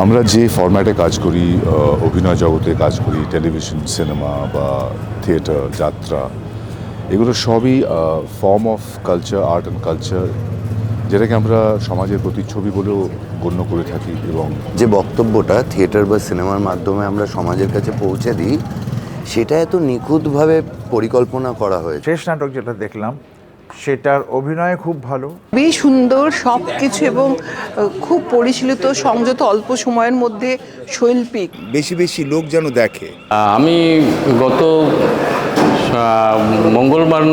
আমরা যে ফরম্যাটে কাজ করি, অভিনয় জগতে কাজ করি, টেলিভিশন, সিনেমা বা থিয়েটার, যাত্রা, এগুলো সবই form of culture, art and culture, যেটাকে আমরা সমাজের প্রতিচ্ছবি বলেও গণ্য করে থাকি। এবং যে বক্তব্যটা থিয়েটার বা সিনেমার মাধ্যমে আমরা সমাজের কাছে পৌঁছে দিই, সেটা এত নিখুঁতভাবে পরিকল্পনা করা হয়েছে। শেষ নাটক যেটা দেখলাম সেটার অভিনয় খুব ভালো, খুবই সুন্দর সব কিছু এবং খুব পরিশীলিত, সংযত, অল্প সময়ের মধ্যে শৈল্পিক। বেশি বেশি লোক যেন দেখে। আমি গত মঙ্গলবার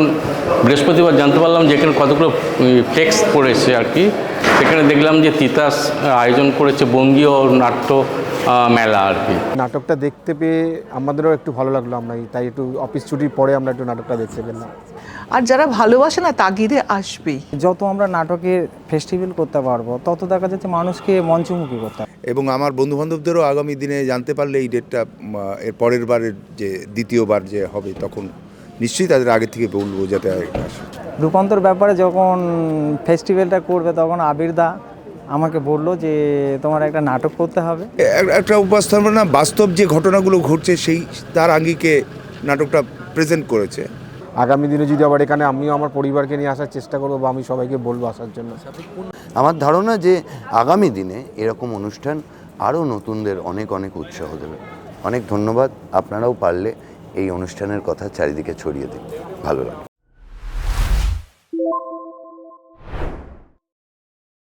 বৃহস্পতিবার জানতে পারলাম যে এখানে কতগুলো ফ্লেক্স পড়েছে আর কি। সেখানে দেখলাম যে তিতাস আয়োজন করেছে বঙ্গীয় নাট্য মেলা আর কি। নাটকটা দেখতে পেয়ে আমাদেরও একটু ভালো লাগলো, আমরা তাই একটু অফিস ছুটির পরে আমরা একটু নাটকটা দেখতে পেলাম। আর যারা ভালোবাসে না তাগিদে আসবেই। যত আমরা নাটকে ফেস্টিভ্যাল করতে পারবো তত দেখা যাচ্ছে মানুষকে মঞ্চমুখী করতে হবে। এবং আমার বন্ধুবান্ধবদেরও আগামী দিনে জানতে পারলে এই ডেটটা এর পরের বারের যে দ্বিতীয়বার যে হবে, তখন নিশ্চয়ই তাদের আগে থেকে বলবো যাতে আসে। রূপান্তর ব্যাপারে যখন ফেস্টিভ্যালটা করবে তখন আবিরদা আমাকে বললো যে তোমার একটা নাটক করতে হবে। একটা উপস্থাপনা, বাস্তব যে ঘটনাগুলো ঘটছে সেই তার আঙ্গিকে নাটকটা প্রেজেন্ট করেছে। আগামী দিনে যদি আবার এখানে আমিও আমার পরিবারকে নিয়ে আসার চেষ্টা করবো বা আমি সবাইকে বলবো আসার জন্য। আমার ধারণা যে আগামী দিনে এরকম অনুষ্ঠান আরও নতুনদের অনেক অনেক উৎসাহ দেবে। অনেক ধন্যবাদ। আপনারাও পারলে এই অনুষ্ঠানের কথা চারিদিকে ছড়িয়ে দিন। ভালো লাগে।